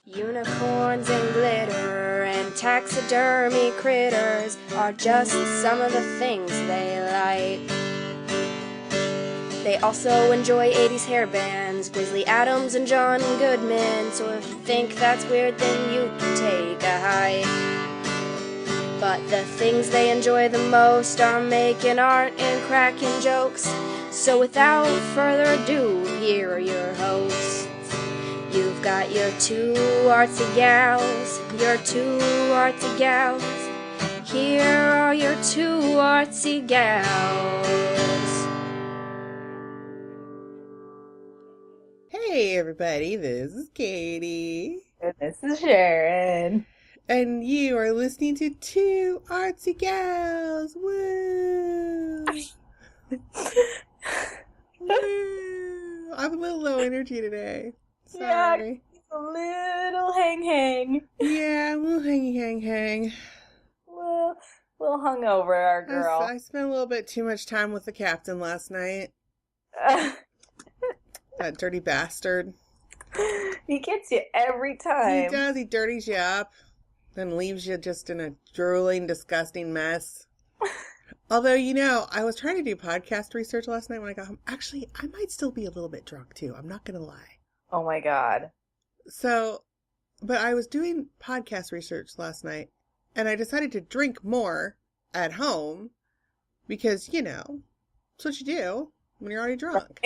Unicorns and glitter and taxidermy critters are just some of the things they like. They also enjoy 80s hair bands, Grizzly Adams and John Goodman, so if you think that's weird then you can take a hike. But the things they enjoy the most are making art and cracking jokes, so without further ado, here are your hosts. You've got your two artsy gals, your two artsy gals. Here are your two artsy gals. Hey everybody, this is Katie. And this is Sharon. And you are listening to Two Artsy Gals. Woo! Woo! I'm a little low energy today. Sorry. Yeah, a little hang. Yeah, a little hang. Well, hungover, our girl. I spent a little bit too much time with the captain last night. That dirty bastard. He gets you every time. He does. He dirties you up, then leaves you just in a drooling, disgusting mess. Although, I was trying to do podcast research last night when I got home. Actually, I might still be a little bit drunk, too. I'm not going to lie. Oh, my God. So, but I was doing podcast research last night, and I decided to drink more at home because, it's what you do when you're already drunk.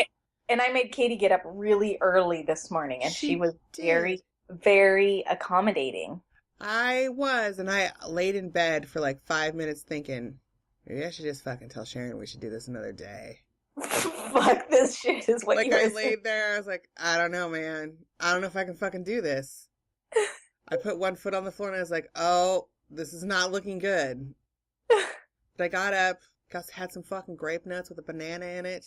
And I made Katie get up really early this morning, and she was did. very, very accommodating. I was, and I laid in bed for like 5 minutes thinking, maybe I should just fucking tell Sharon we should do this another day. Fuck this shit is what like you were I saying. laid there, I was like, I don't know, man. I don't know if I can fucking do this. I put one foot on the floor and I was like, oh, this is not looking good. But I got up, had some fucking grape nuts with a banana in it,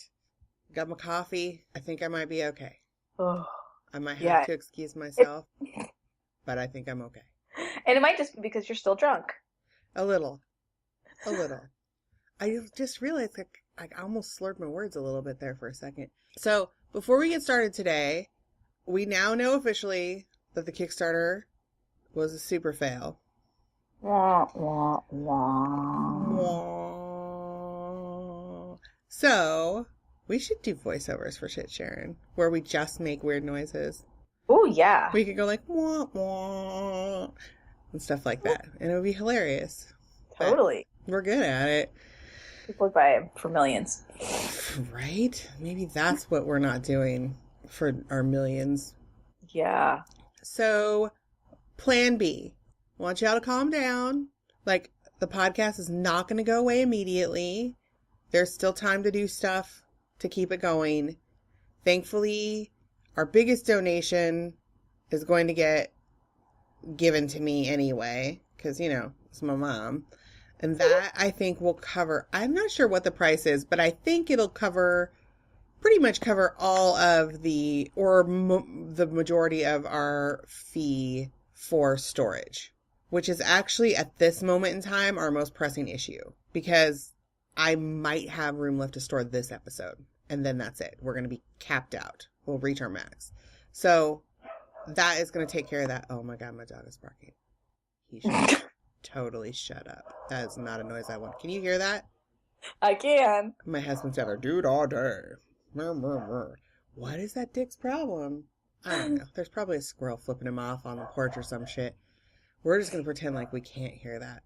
got my coffee. I think I might be okay. Oh, I might have to excuse myself, but I think I'm okay. And it might just be because you're still drunk. A little. I just realized I almost slurred my words a little bit there for a second. So, before we get started today, we now know officially that the Kickstarter was a super fail. Wah, wah, wah. Wah. So, we should do voiceovers for shit, Sharon, where we just make weird noises. Oh, yeah. We could go like, wah, wah, and stuff like that. And it would be hilarious. Totally. But we're good at it. People would buy them for millions. Right? Maybe that's what we're not doing for our millions. Yeah. So, plan B. I want y'all to calm down. Like, the podcast is not going to go away immediately. There's still time to do stuff to keep it going. Thankfully, our biggest donation is going to get given to me anyway, because, it's my mom. And that, I think, will cover, I'm not sure what the price is, but I think it'll pretty much cover all of the majority of our fee for storage, which is actually, at this moment in time, our most pressing issue, because I might have room left to store this episode, and then that's it. We're going to be capped out. We'll reach our max. So that is going to take care of that. Oh my God, my dog is barking. He should totally shut up. That is not a noise I want. Can you hear that? I can. My husband's down there, dude, all day. Murr, murr, murr. What is that dick's problem? I don't know. There's probably a squirrel flipping him off on the porch or some shit. We're just going to pretend like we can't hear that.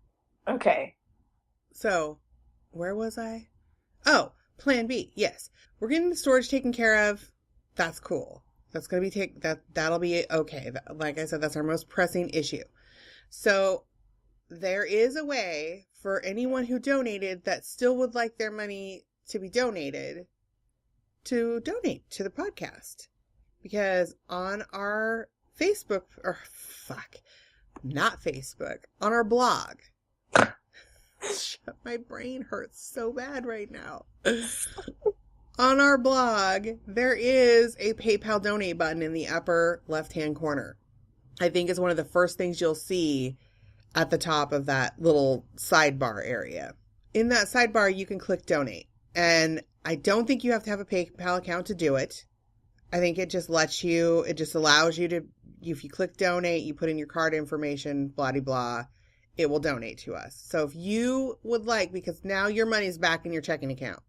Okay. So, where was I? Oh, plan B. Yes. We're getting the storage taken care of. That's cool. That's going to be that'll be okay. Like I said, that's our most pressing issue. So, there is a way for anyone who donated that still would like their money to be donated to donate to the podcast. Because on our Facebook, on our blog. My brain hurts so bad right now. On our blog, there is a PayPal donate button in the upper left-hand corner. I think it's one of the first things you'll see at the top of that little sidebar area. In that sidebar, you can click donate. And I don't think you have to have a PayPal account to do it. I think it just allows you to, if you click donate, you put in your card information, blah, blah, blah, it will donate to us. So if you would like, because now your money's back in your checking account.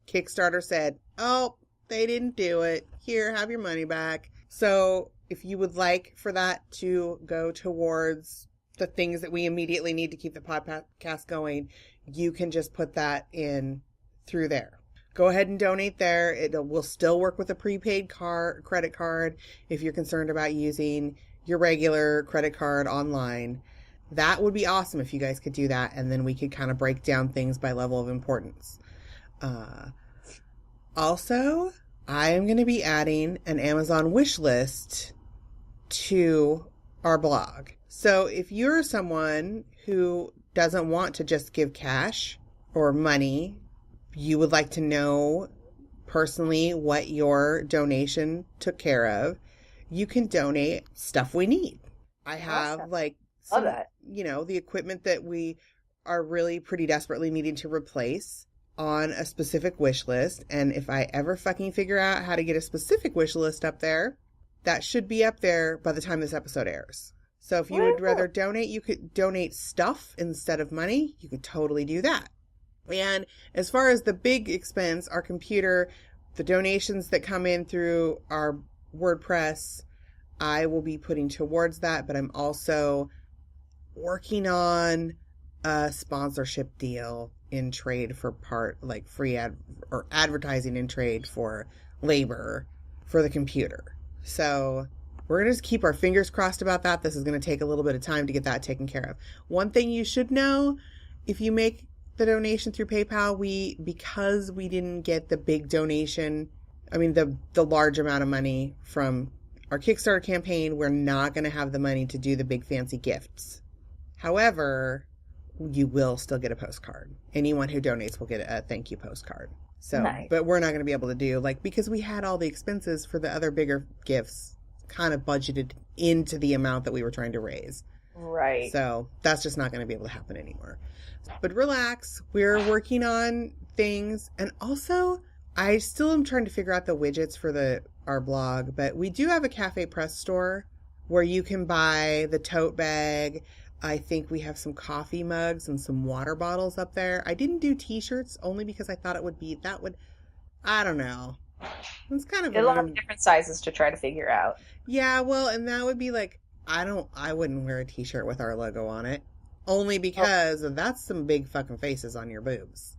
Kickstarter said, oh, they didn't do it. Here, have your money back. So if you would like for that to go towards the things that we immediately need to keep the podcast going, you can just put that in through there. Go ahead and donate there. It will still work with a prepaid credit card if you're concerned about using your regular credit card online. That would be awesome if you guys could do that, and then we could kind of break down things by level of importance. Also, I am going to be adding an Amazon wish list to our blog. So if you're someone who doesn't want to just give cash or money, you would like to know personally what your donation took care of, you can donate stuff we need. I have Awesome. like Love some, that. the equipment that we are really pretty desperately needing to replace on a specific wish list. And if I ever fucking figure out how to get a specific wish list up there, that should be up there by the time this episode airs. So if you would rather donate, you could donate stuff instead of money. You could totally do that. And as far as the big expense, our computer, the donations that come in through our WordPress, I will be putting towards that. But I'm also working on a sponsorship deal in trade for free or advertising in trade for labor for the computer. So we're going to just keep our fingers crossed about that. This is going to take a little bit of time to get that taken care of. One thing you should know, if you make the donation through PayPal, because we didn't get the big donation, the large amount of money from our Kickstarter campaign, we're not going to have the money to do the big fancy gifts. However, you will still get a postcard. Anyone who donates will get a thank you postcard. So, nice. But we're not going to be able to do, because we had all the expenses for the other bigger gifts kind of budgeted into the amount that we were trying to raise. Right. So that's just not going to be able to happen anymore. But relax. We're working on things. And also, I still am trying to figure out the widgets for our blog. But we do have a Cafe Press store where you can buy the tote bag. I think we have some coffee mugs and some water bottles up there. I didn't do t-shirts only because I thought I don't know. It's kind of a lot of different sizes to try to figure out. Yeah, well, and that would be I wouldn't wear a t-shirt with our logo on it. Only because that's some big fucking faces on your boobs.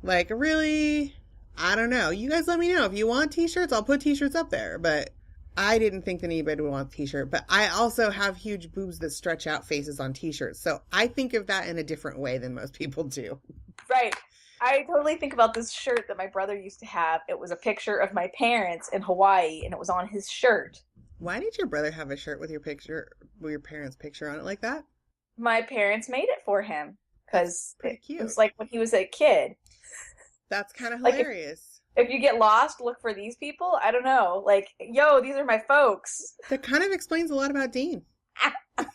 Really? I don't know. You guys let me know. If you want t-shirts, I'll put t-shirts up there. But I didn't think that anybody would want a t-shirt. But I also have huge boobs that stretch out faces on t-shirts. So I think of that in a different way than most people do. Right. I totally think about this shirt that my brother used to have. It was a picture of my parents in Hawaii, and it was on his shirt. Why did your brother have a shirt with your parents' picture on it like that? My parents made it for him because it was when he was a kid. That's kind of hilarious. If you get lost, look for these people. I don't know. Yo, these are my folks. That kind of explains a lot about Dean. That's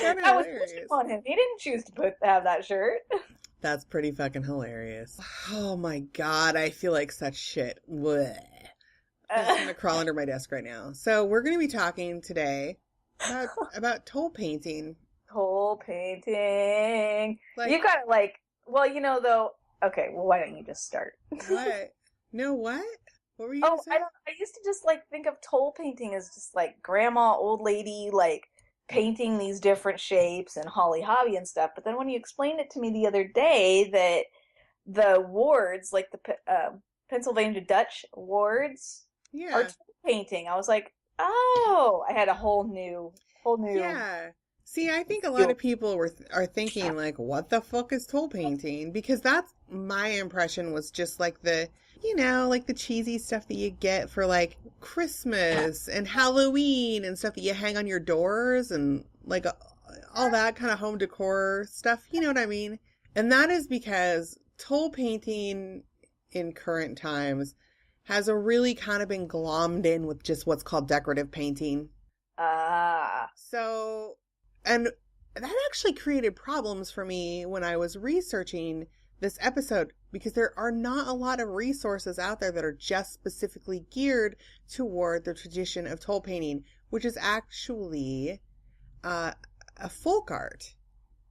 kind of hilarious. On him. He didn't choose to have that shirt. That's pretty fucking hilarious. Oh my god, I feel like such shit. Blech. I'm just gonna crawl under my desk right now. So we're gonna be talking today about Tole painting. Tole painting. You got though. Okay, well, why don't you just start? What? No, what? What were you gonna say? I used to just think of Tole painting as just grandma, old lady, painting these different shapes and Holly Hobby and stuff. But then when you explained it to me the other day that the wards, the Pennsylvania Dutch wards, are Tole painting, I was like, oh, I had a whole new. Yeah. See, I think a lot of people are thinking what the fuck is Tole painting? Because that's my impression was just the cheesy stuff that you get for Christmas and Halloween and stuff that you hang on your doors and all that kind of home decor stuff. You know what I mean? And that is because Tole painting in current times has really kind of been glommed in with just what's called decorative painting. So, and that actually created problems for me when I was researching this episode because there are not a lot of resources out there that are just specifically geared toward the tradition of Tole painting, which is actually a folk art.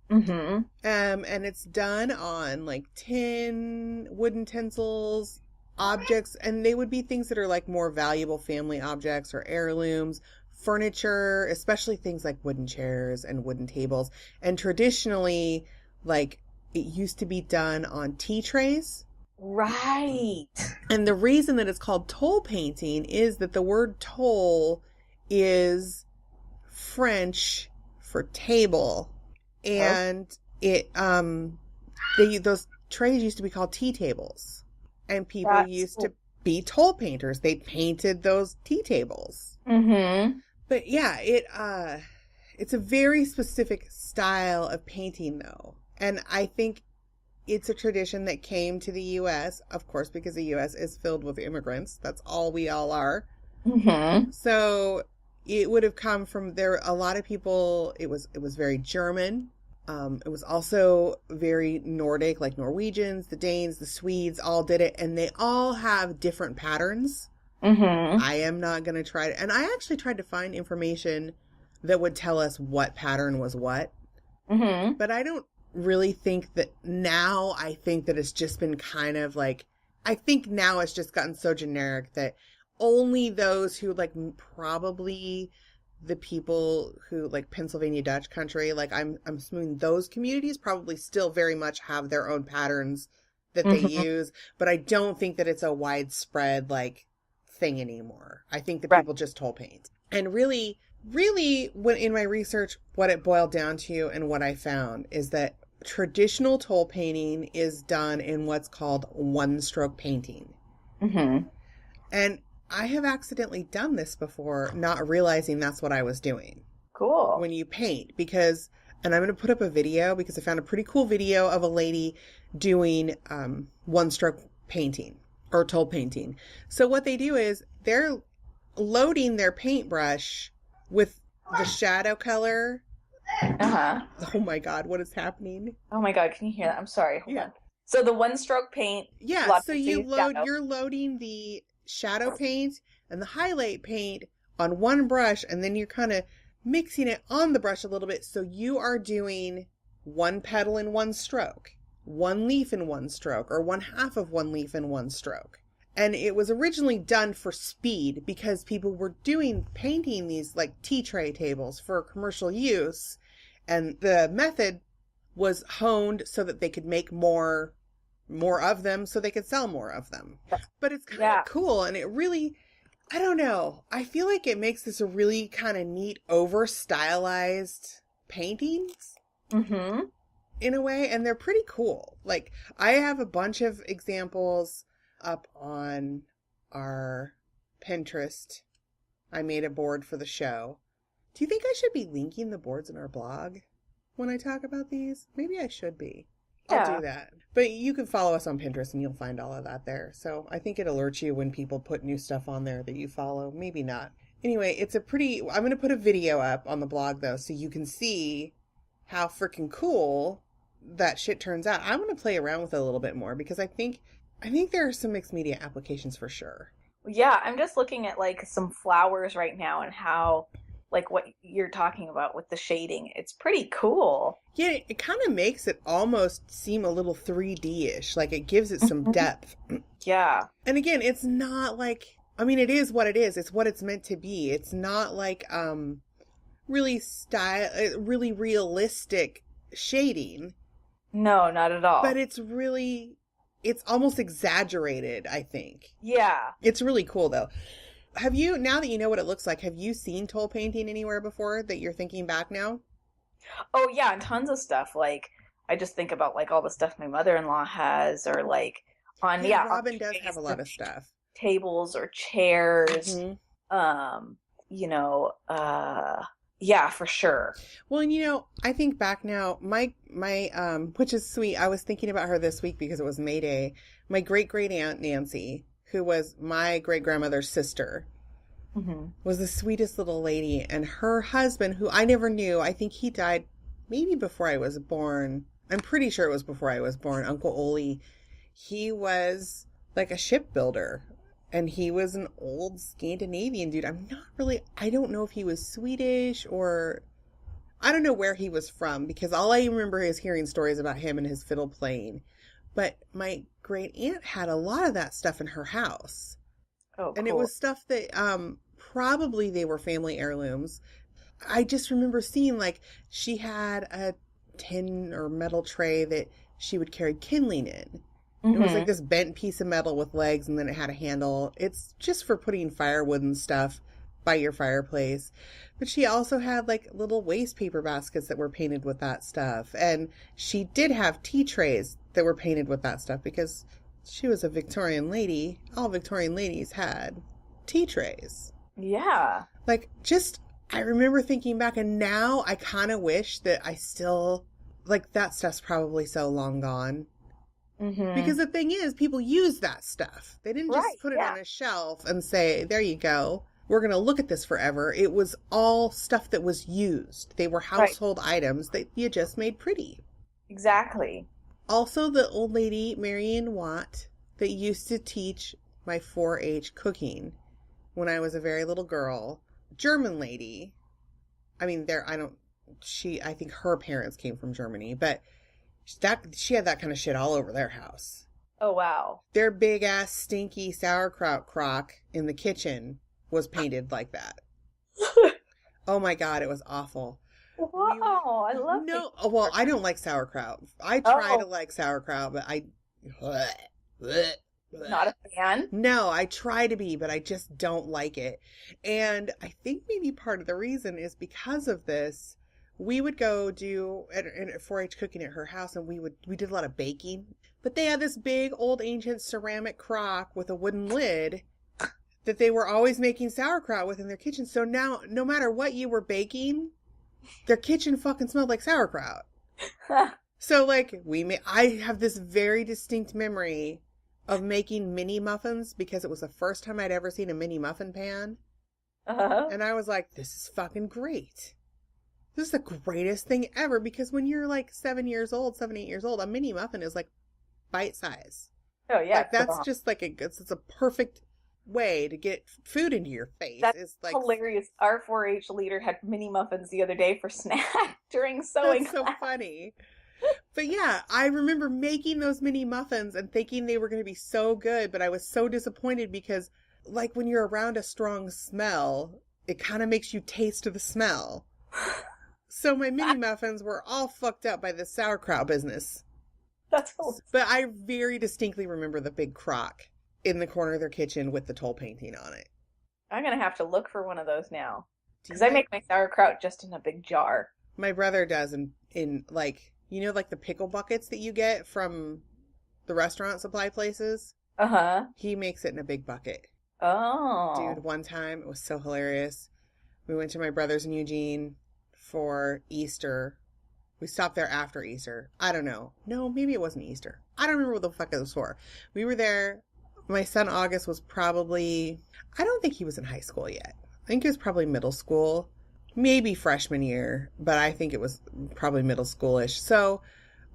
Mm-hmm. And it's done on like tin, wooden utensils, objects, and they would be things that are like more valuable family objects or heirlooms, furniture, especially things like wooden chairs and wooden tables. And traditionally, like, it used to be done on tea trays. Right. And the reason that it's called Tole painting is that the word Tole is French for table. And those trays used to be called tea tables. And people used to be Tole painters. They painted those tea tables. Mm-hmm. But yeah, it's a very specific style of painting, though. And I think it's a tradition that came to the U.S., of course, because the U.S. is filled with immigrants. That's all we all are. Mm-hmm. So it would have come from there. A lot of people, it was very German. It was also very Nordic, like Norwegians, the Danes, the Swedes all did it. And they all have different patterns. Mm-hmm. I am not going to try to. And I actually tried to find information that would tell us what pattern was what. Mm-hmm. But I don't really think that now. I think that it's just been kind of like, I think now it's just gotten so generic that only those who like probably the people who like Pennsylvania Dutch country, like I'm assuming those communities probably still very much have their own patterns that they use. But I don't think that it's a widespread like thing anymore. I think that people just Tole paint. And really, when in my research, what it boiled down to and what I found is that traditional Tole painting is done in what's called one-stroke painting. Mm-hmm. And I have accidentally done this before, not realizing that's what I was doing. Cool. When you paint, because, and I'm going to put up a video because I found a pretty cool video of a lady doing one-stroke painting or Tole painting. So what they do is they're loading their paintbrush with the shadow color. Uh-huh. Oh my God, what is happening? Oh my God, can you hear that? I'm sorry. Hold on. So the one-stroke paint. Yeah, so you're loading the shadow paint and the highlight paint on one brush, and then you're kind of mixing it on the brush a little bit. So you are doing one petal in one stroke, one leaf in one stroke, or one half of one leaf in one stroke. And it was originally done for speed because people were painting these like tea tray tables for commercial use. And the method was honed so that they could make more of them so they could sell more of them. But it's kind of cool. And it really, I don't know. I feel like it makes this a really kind of neat, over stylized paintings in a way. And they're pretty cool. Like I have a bunch of examples up on our Pinterest. I made a board for the show. Do you think I should be linking the boards in our blog when I talk about these? Maybe I should be. I'll do that. But you can follow us on Pinterest and you'll find all of that there. So I think it alerts you when people put new stuff on there that you follow. Maybe not. Anyway, I'm going to put a video up on the blog though, so you can see how freaking cool that shit turns out. I want to play around with it a little bit more because I think there are some mixed media applications for sure. Yeah, I'm just looking at like some flowers right now and how like what you're talking about with the shading. It's pretty cool. Yeah, it kind of makes it almost seem a little 3D-ish. Like it gives it some depth. Yeah. And again, it's not like, I mean, it is what it is. It's what it's meant to be. It's not like really realistic shading. No, not at all. But it's almost exaggerated, I think. Yeah. It's really cool though. Now that you know what it looks like, have you seen Tole painting anywhere before that you're thinking back now? Oh yeah, and tons of stuff. Like I just think about like all the stuff my mother-in-law has, or like Robin does have a lot of stuff. Tables or chairs. Yeah, for sure. Well, and I think back now, my which is sweet. I was thinking about her this week because it was May Day. My great aunt Nancy, who was my great grandmother's sister, was the sweetest little lady. And her husband, who I never knew, I think he died maybe before I was born. I'm pretty sure it was before I was born. Uncle Ole, he was like a shipbuilder. And he was an old Scandinavian dude. I don't know if he was Swedish or, I don't know where he was from, because all I remember is hearing stories about him and his fiddle playing. But my great aunt had a lot of that stuff in her house. Oh, cool. And it was stuff that probably they were family heirlooms. I just remember seeing, like, she had a tin or metal tray that she would carry kindling in. It was like this bent piece of metal with legs, and then it had a handle. It's just for putting firewood and stuff by your fireplace. But she also had like little waste paper baskets that were painted with that stuff. And she did have tea trays that were painted with that stuff because she was a Victorian lady. All Victorian ladies had tea trays. Yeah. Like, just, I remember thinking back, and now I kind of wish that I still, like, that stuff's probably so long gone. Because the thing is, people use that stuff. They didn't just put it on a shelf and say, there you go, we're going to look at this forever. It was all stuff that was used. They were household items that you just made pretty. Exactly. Also, the old lady, Marion Watt, that used to teach my 4-H cooking when I was a very little girl, German lady. I mean, I think her parents came from Germany, but she had that kind of shit all over their house. Oh, wow. Their big ass stinky sauerkraut crock in the kitchen was painted like that. Oh my God, it was awful. Wow, I love it. No, well, I don't like sauerkraut. I try to like sauerkraut, but not a fan? No, I try to be, but I just don't like it. And I think maybe part of the reason is because of this. We would go do at 4-H cooking at her house, and we did a lot of baking. But they had this big old ancient ceramic crock with a wooden lid that they were always making sauerkraut with in their kitchen. So now, no matter what you were baking, their kitchen fucking smelled like sauerkraut. So like I have this very distinct memory of making mini muffins because it was the first time I'd ever seen a mini muffin pan. And I was like, this is fucking great. This is the greatest thing ever, because when you're like 7, 8 years old, a mini muffin is like bite size. Oh yeah. Like, that's just like it's a perfect way to get food into your face. That's like hilarious. Our 4-H leader had mini muffins the other day for snack during sewing That's so class. funny. But yeah, I remember making those mini muffins and thinking they were going to be so good, but I was so disappointed because, like, when you're around a strong smell, it kind of makes you taste the smell. So my mini muffins were all fucked up by the sauerkraut business. That's hilarious. But I very distinctly remember the big crock in the corner of their kitchen with the Tole painting on it. I'm going to have to look for one of those now. Because I make my sauerkraut just in a big jar. My brother does in like, you know, like the pickle buckets that you get from the restaurant supply places? He makes it in a big bucket. Oh. Dude, one time, it was so hilarious. We went to my brother's in Eugene for Easter. We stopped there after Easter. I don't know. No, maybe it wasn't Easter. I don't remember what the fuck it was for. We were there. My son August was probably, I don't think he was in high school yet. I think he was probably middle school. Maybe freshman year, but I think it was probably middle schoolish. So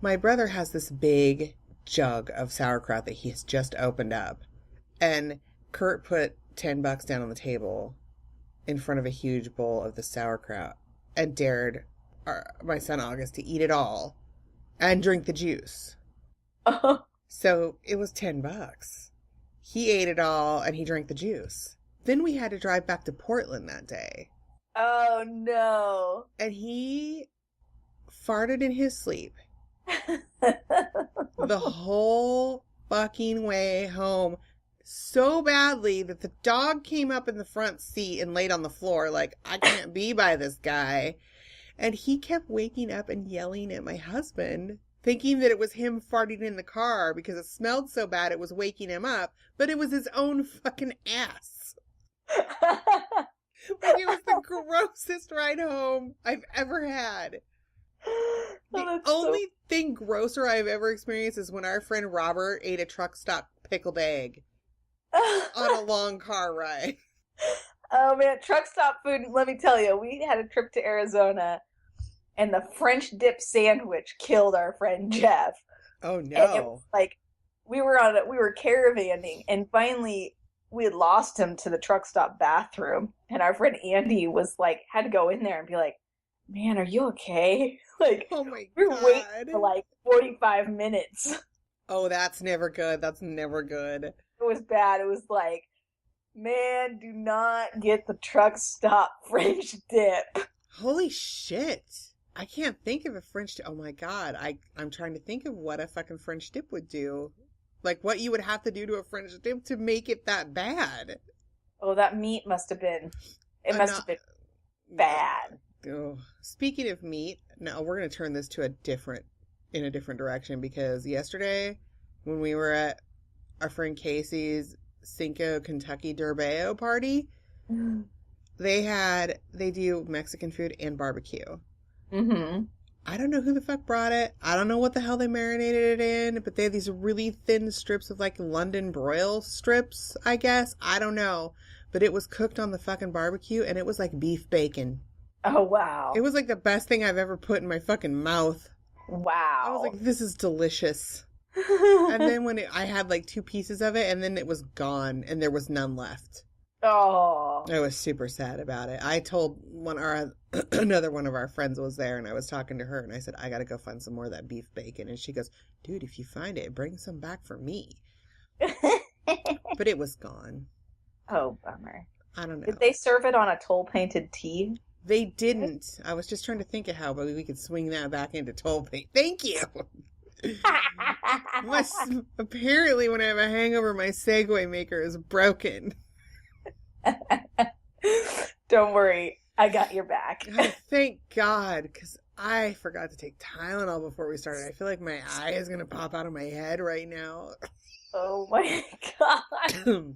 my brother has this big jug of sauerkraut that he has just opened up. And Kurt put $10 down on the table in front of a huge bowl of the sauerkraut and dared my son August to eat it all and drink the juice. So it was $10. He ate it all and he drank the juice. Then we had to drive back to Portland that day. Oh no. And he farted in his sleep the whole fucking way home, so badly that the dog came up in the front seat and laid on the floor like, I can't be by this guy. And he kept waking up and yelling at my husband, thinking that it was him farting in the car because it smelled so bad it was waking him up, but it was his own fucking ass. Like, it was the grossest ride home I've ever had. The only thing grosser I've ever experienced is when our friend Robert ate a truck stop pickled egg on a long car ride. Oh man, truck stop food, let me tell you, we had a trip to Arizona and the French dip sandwich killed our friend Jeff. Oh And it no. was like we were caravanning, and finally we had lost him to the truck stop bathroom, and our friend Andy was like had to go in there and be like, "Man, are you okay?" Like Oh my we were waiting God. for like 45 minutes. Oh, that's never good. That's never good. It was bad. It was like, man, do not get the truck stop French dip. Holy shit. I can't think of a French dip. Oh my God. I'm trying to think of what a fucking French dip would do. Like what you would have to do to a French dip to make it that bad. Oh, that meat must have been, it must have been bad. Oh. Speaking of meat, now we're going to turn this to in a different direction, because yesterday when we were at our friend Casey's Cinco Kentucky Derbeo party, they do Mexican food and barbecue. Mm-hmm. I don't know who the fuck brought it. I don't know what the hell they marinated it in, but they have these really thin strips of like London broil strips, I guess. I don't know. But it was cooked on the fucking barbecue, and it was like beef bacon. Oh, wow. It was like the best thing I've ever put in my fucking mouth. Wow. I was like, this is delicious. And then I had like 2 pieces of it, and then it was gone, and there was none left. Oh. I was super sad about it. I told another one of our friends was there, and I was talking to her, and I said, I gotta go find some more of that beef bacon. And she goes, dude, if you find it, bring some back for me. But it was gone. Oh, bummer. I don't know. Did they serve it on a Tole painted tea? They didn't. I was just trying to think of how we could swing that back into Tole paint. Thank you. Apparently, when I have a hangover, my Segway maker is broken. Don't worry, I got your back. God, thank God, because I forgot to take Tylenol before we started. I feel like my eye is going to pop out of my head right now. Oh my God.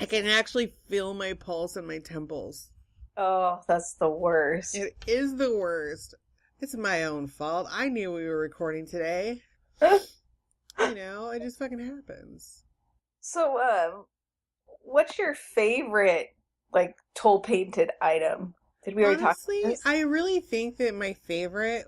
I can actually feel my pulse in my temples. Oh, that's the worst. It is the worst. It's my own fault. I knew we were recording today. You know, it just fucking happens. So, what's your favorite, like, Tole painted item? Did we already Honestly, talk about this? I really think that my favorite,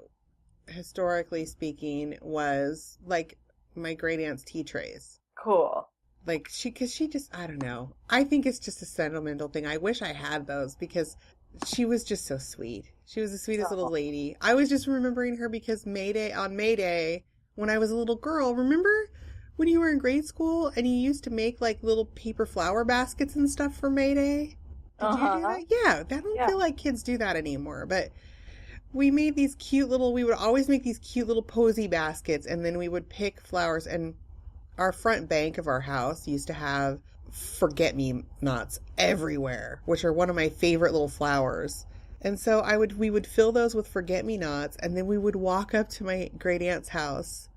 historically speaking, was, like, my great aunt's tea trays. Cool. Like, because she just, I don't know. I think it's just a sentimental thing. I wish I had those because she was just so sweet. She was the sweetest little lady. I was just remembering her because on May Day, when I was a little girl, remember when you were in grade school and you used to make like little paper flower baskets and stuff for May Day? Did you do that? Yeah, I don't feel like kids do that anymore, but we made these we would always make these cute little posy baskets, and then we would pick flowers, and our front bank of our house used to have forget-me-nots everywhere, which are one of my favorite little flowers. And so we would fill those with forget-me-nots, and then we would walk up to my great aunt's house,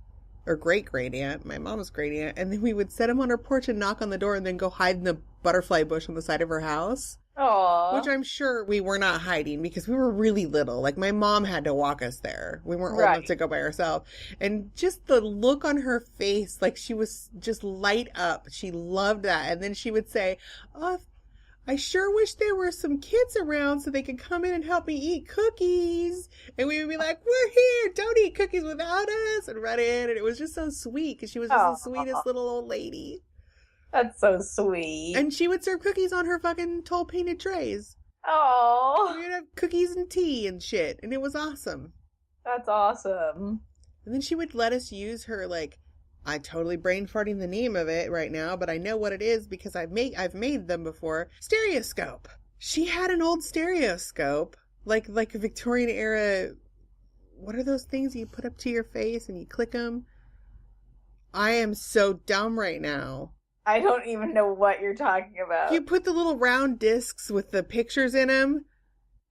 or great aunt, my mom's great aunt, and then we would set them on her porch and knock on the door, and then go hide in the butterfly bush on the side of her house. Aww. Which I'm sure we were not hiding because we were really little. Like, my mom had to walk us there. We weren't old enough to go by ourselves. And just the look on her face, like she was just light up. She loved that. And then she would say, oh, I sure wish there were some kids around so they could come in and help me eat cookies. And we would be like, we're here. Don't eat cookies without us. And run in. And it was just so sweet because she was just the sweetest little old lady. That's so sweet. And she would serve cookies on her fucking Tole painted trays. Oh, We'd have cookies and tea and shit, and it was awesome. That's awesome. And then she would let us use her, like, I totally brain farting the name of it right now, but I know what it is because I've made them before. Stereoscope. She had an old stereoscope, like a Victorian era. What are those things you put up to your face and you click them? I am so dumb right now. I don't even know what you're talking about. You put the little round discs with the pictures in them.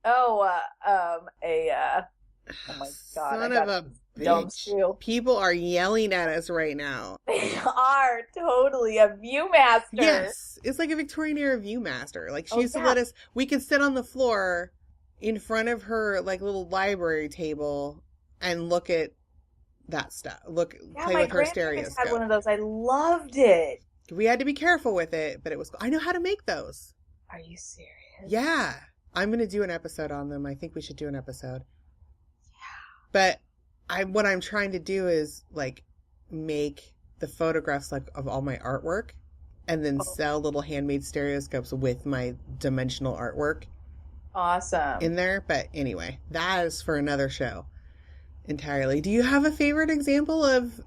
Oh, oh my God. Son of a bitch. People are yelling at us right now. They are totally a Viewmaster. Yes. It's like a Victorian era Viewmaster. Like, she used to let us, we could sit on the floor in front of her, like, little library table and look at that stuff. Play with her stereoscope. I had one of those. I loved it. We had to be careful with it, but I know how to make those. Are you serious? Yeah. I'm going to do an episode on them. I think we should do an episode. But what I'm trying to do is like make the photographs like of all my artwork and then sell little handmade stereoscopes with my dimensional artwork Awesome. in there. But anyway, that is for another show entirely. Do you have a favorite example of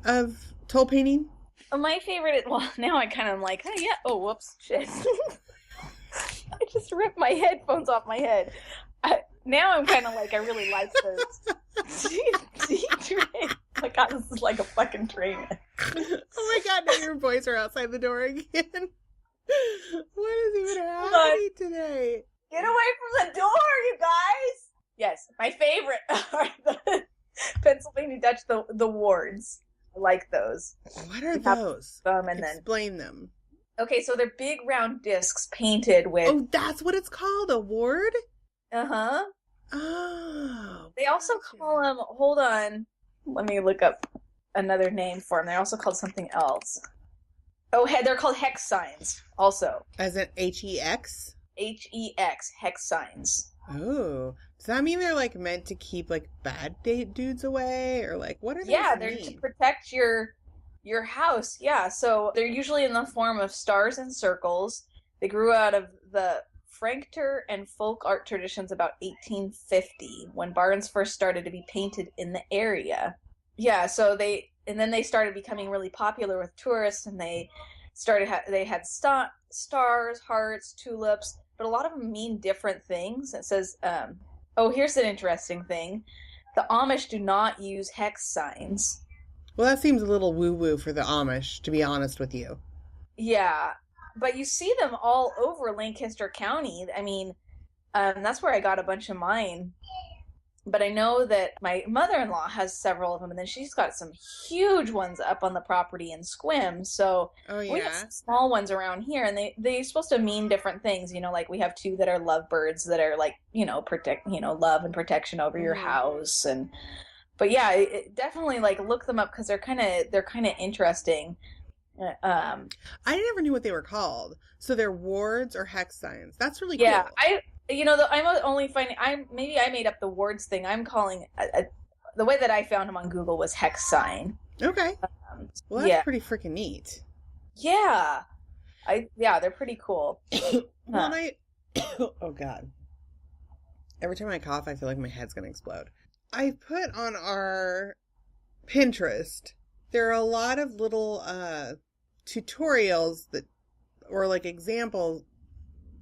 Tole painting? My favorite, well, now I kind of like, oh, yeah. Oh, whoops. Shit. I just ripped my headphones off my head. Now I'm kind of like, I really like those. Oh my God, this is like a fucking train. Oh my God, now your boys are outside the door again. What is even happening today? Get away from the door, you guys! Yes, my favorite are the Pennsylvania Dutch, the wards. I like those. What are those? Explain them. Okay, so they're big round discs painted with... Oh, that's what it's called? A ward? Uh-huh. Oh. They also call them... Hold on. Let me look up another name for them. They're also called something else. Oh, they're called hex signs, also. As in H-E-X? H-E-X, hex signs. Oh. Does that mean they're, like, meant to keep, like, bad dudes away? Or, like, what are they? Yeah, they're to protect your house. Yeah, so they're usually in the form of stars and circles. They grew out of the Frankter and folk art traditions about 1850, when barns first started to be painted in the area. Yeah, so they started becoming really popular with tourists, and they had stars, hearts, tulips, but a lot of them mean different things. It says, here's an interesting thing. The Amish do not use hex signs. Well, that seems a little woo-woo for the Amish, to be honest with you. Yeah, but you see them all over Lancaster County. I mean, that's where I got a bunch of mine. But I know that my mother-in-law has several of them, and then she's got some huge ones up on the property in Squim. So we have some small ones around here, and they're supposed to mean different things. You know, like we have two that are lovebirds that are like, protect, love and protection over your house. But yeah, definitely like look them up because they're kind of interesting. I never knew what they were called. So they're wards or hex signs. That's really cool. Yeah, I'm only finding. Maybe I made up the wards thing. I'm calling the way that I found them on Google was hex sign. Okay. Well, that's pretty freaking neat. Yeah, they're pretty cool. Well, oh God. Every time I cough, I feel like my head's gonna explode. I put on our Pinterest. There are a lot of little tutorials or like examples,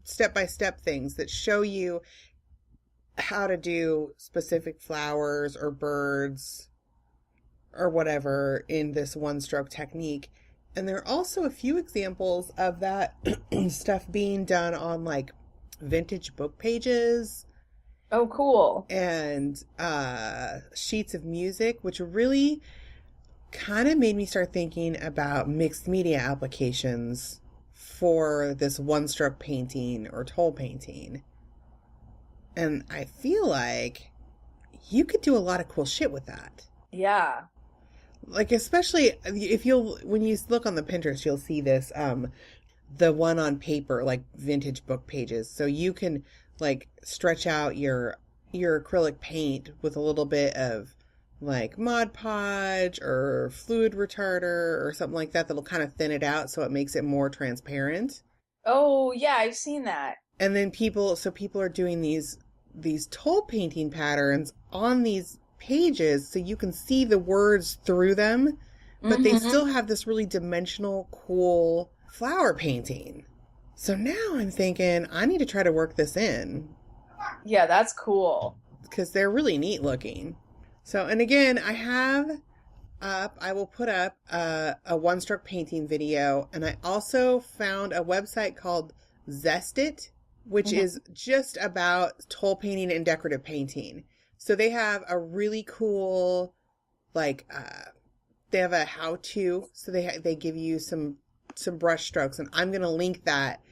step-by-step things that show you how to do specific flowers or birds or whatever in this one-stroke technique. And there are also a few examples of that stuff being done on like vintage book pages. Oh, cool. And sheets of music, which really kind of made me start thinking about mixed media applications for this one-stroke painting or Tole painting. And I feel like you could do a lot of cool shit with that. Yeah. Like, especially when you look on the Pinterest, you'll see this, the one on paper, like vintage book pages. So you can like stretch out your acrylic paint with a little bit of like Mod Podge or fluid retarder or something like that that'll kind of thin it out so it makes it more transparent. Oh, yeah, I've seen that. And then people are doing these Tole painting patterns on these pages so you can see the words through them, but they still have this really dimensional, cool flower painting. So now I'm thinking I need to try to work this in. Yeah, that's cool. Because they're really neat looking. So, and again, I will put up a one-stroke painting video. And I also found a website called Zest It, which is just about Tole painting and decorative painting. So they have a really cool, like, they have a how-to. So they give you some brush strokes. And I'm going to link that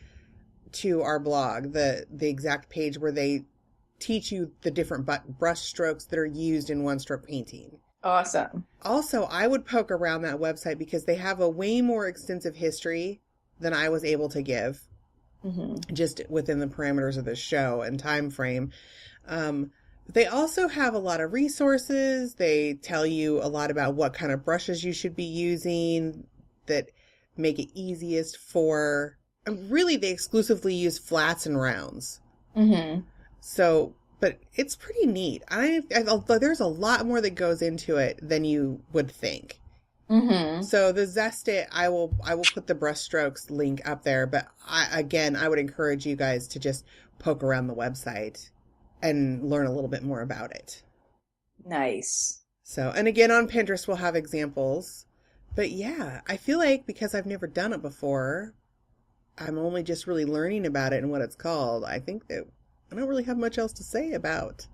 to our blog, the exact page where they teach you the different brush strokes that are used in one-stroke painting. Awesome. Also, I would poke around that website because they have a way more extensive history than I was able to give, just within the parameters of the show and time frame. They also have a lot of resources. They tell you a lot about what kind of brushes you should be using that make it easiest for, and really they exclusively use flats and rounds. Mm-hmm. So, but it's pretty neat. There's a lot more that goes into it than you would think. Mm-hmm. So the Zest It, I will put the brushstrokes link up there, but I would encourage you guys to just poke around the website and learn a little bit more about it. Nice. So, and again, on Pinterest, we'll have examples. But yeah, I feel like because I've never done it before, I'm only just really learning about it and what it's called. I think that I don't really have much else to say about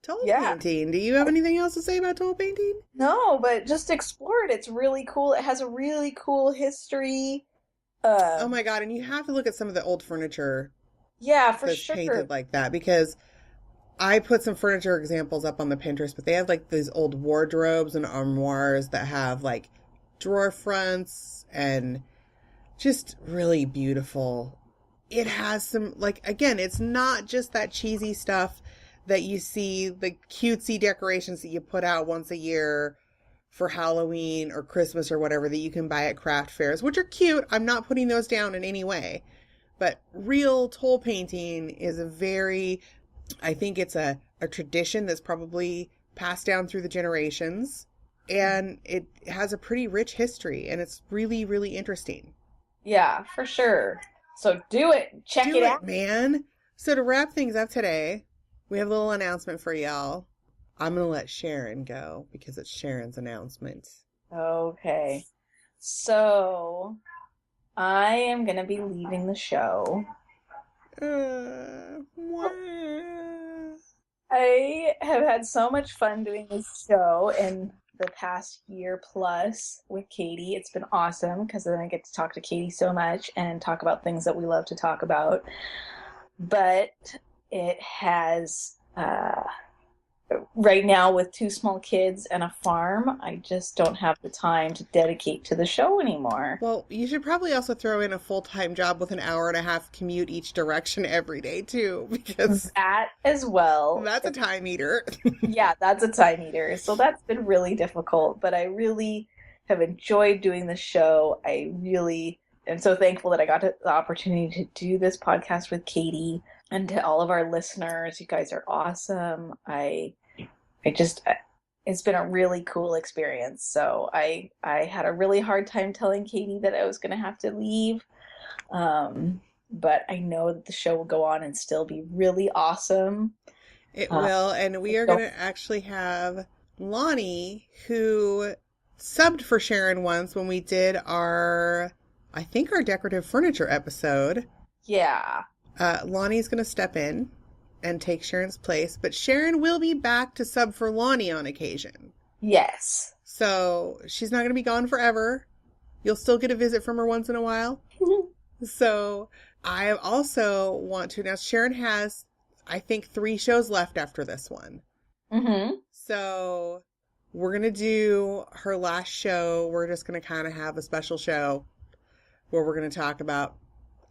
Tole painting. Do you have anything else to say about Tole painting? No, but just explore it. It's really cool. It has a really cool history. Oh my God, and you have to look at some of the old furniture. Yeah, for that's sure. Painted like that, because I put some furniture examples up on the Pinterest, but they have like these old wardrobes and armoires that have like drawer fronts and just really beautiful. It has some, like, again, it's not just that cheesy stuff that you see, the cutesy decorations that you put out once a year for Halloween or Christmas or whatever that you can buy at craft fairs, which are cute. I'm not putting those down in any way. But real Tole painting is I think it's a tradition that's probably passed down through the generations. And it has a pretty rich history, and it's really, really interesting. Yeah, for sure. So do it. Check it out, man. So to wrap things up today, we have a little announcement for y'all. I'm going to let Sharon go because it's Sharon's announcement. Okay. So I am going to be leaving the show. I have had so much fun doing this show in the past year plus with Katie. It's been awesome because then I get to talk to Katie so much and talk about things that we love to talk about. But it has, right now with 2 small kids and a farm, I just don't have the time to dedicate to the show anymore. Well, you should probably also throw in a full-time job with an hour-and-a-half commute each direction every day too, because that as well. That's a time eater. Yeah, that's a time eater. So that's been really difficult, but I really have enjoyed doing the show. I really am so thankful that I got the opportunity to do this podcast with Katie. And to all of our listeners, you guys are awesome. It's been a really cool experience. So I had a really hard time telling Katie that I was going to have to leave. But I know that the show will go on and still be really awesome. It will. And we are going to actually have Lonnie, who subbed for Sharon once when we did our decorative furniture episode. Yeah. Lonnie's going to step in and take Sharon's place, but Sharon will be back to sub for Lonnie on occasion. Yes. So she's not going to be gone forever. You'll still get a visit from her once in a while. So I also want to announce Sharon has, I think, 3 shows left after this one. Mm-hmm. So we're going to do her last show. We're just going to kind of have a special show where we're going to talk about,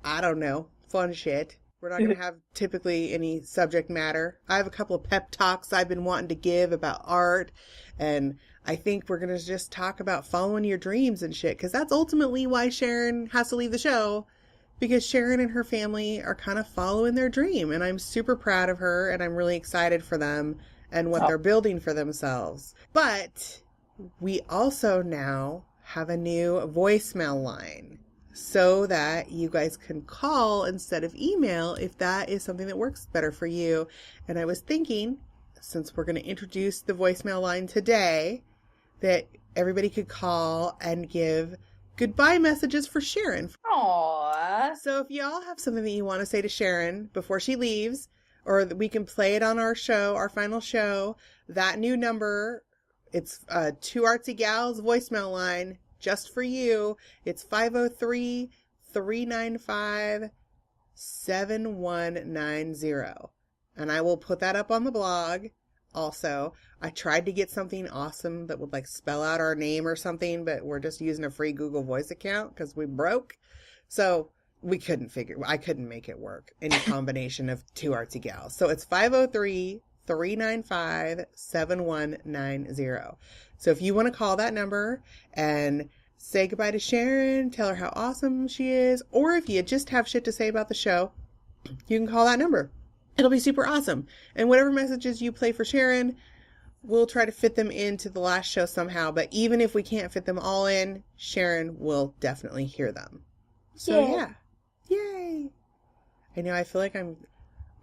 I don't know, fun shit. We're not going to have typically any subject matter. I have a couple of pep talks I've been wanting to give about art, and I think we're going to just talk about following your dreams and shit, because that's ultimately why Sharon has to leave the show, because Sharon and her family are kind of following their dream, and I'm super proud of her, and I'm really excited for them and what they're building for themselves. But we also now have a new voicemail line, so that you guys can call instead of email if that is something that works better for you. And I was thinking, since we're going to introduce the voicemail line today, that everybody could call and give goodbye messages for Sharon. Aww. So if y'all have something that you want to say to Sharon before she leaves, or that we can play it on our show, our final show, that new number, it's 2 Artsy Gals voicemail line, just for you. It's 503-395-7190. And I will put that up on the blog also. I tried to get something awesome that would like spell out our name or something, but we're just using a free Google Voice account because we broke. So I couldn't make it work. Any combination of 2 Artsy Gals. So it's 503 395-7190. So if you want to call that number and say goodbye to Sharon, tell her how awesome she is, or if you just have shit to say about the show, you can call that number. It'll be super awesome. And whatever messages you play for Sharon, we'll try to fit them into the last show somehow. But even if we can't fit them all in, Sharon will definitely hear them. So yeah. Yay. I know, I feel like I'm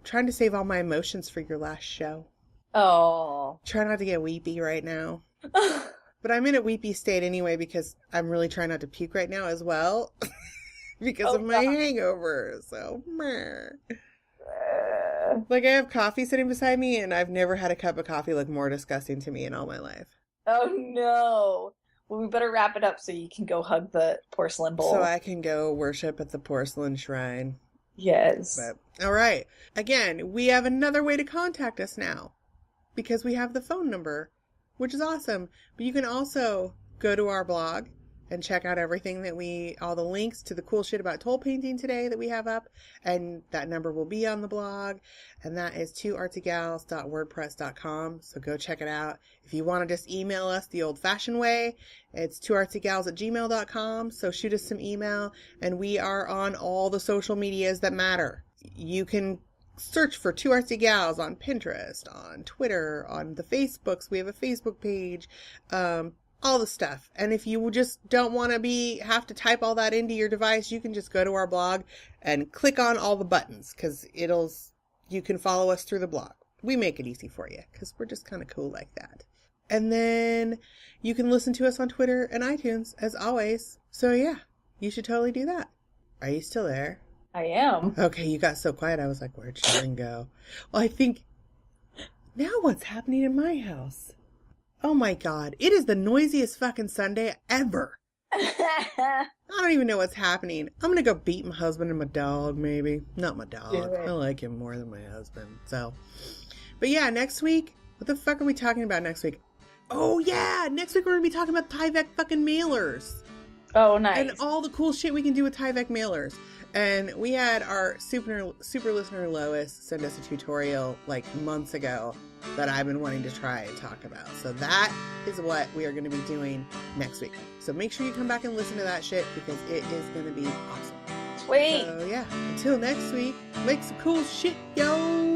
trying to save all my emotions for your last show. Oh. Try not to get weepy right now. But I'm in a weepy state anyway because I'm really trying not to puke right now as well. Because of my hangover. So, meh. Like, I have coffee sitting beside me, and I've never had a cup of coffee look more disgusting to me in all my life. Oh, no. Well, we better wrap it up so you can go hug the porcelain bowl. So I can go worship at the porcelain shrine. Yes. But, all right. Again, we have another way to contact us now because we have the phone number, which is awesome. But you can also go to our blog and check out everything that all the links to the cool shit about Tole painting today that we have up. And that number will be on the blog. And that is 2artsygals.wordpress.com. So go check it out. If you want to just email us the old fashioned way, it's 2artsygals@gmail.com. So shoot us some email. And we are on all the social medias that matter. You can search for 2artsygals on Pinterest, on Twitter, on the Facebooks. We have a Facebook page. All the stuff. And if you just don't want to have to type all that into your device, you can just go to our blog and click on all the buttons because you can follow us through the blog. We make it easy for you because we're just kind of cool like that. And then you can listen to us on Twitter and iTunes as always. So yeah, you should totally do that. Are you still there? I am. Okay, you got so quiet. I was like, where'd Sharon go? Well, I think now what's happening in my house? Oh my God, it is the noisiest fucking Sunday ever. I don't even know what's happening. I'm going to go beat my husband and my dog, maybe. Not my dog. I like him more than my husband. So, but yeah, next week, what the fuck are we talking about next week? Oh yeah, next week we're going to be talking about Tyvek fucking mailers. Oh, nice. And all the cool shit we can do with Tyvek mailers. And we had our super listener Lois send us a tutorial like months ago that I've been wanting to try and talk about. So that is what we are going to be doing next week. So make sure you come back and listen to that shit because it is going to be awesome. Sweet. So yeah, until next week, make some cool shit, yo!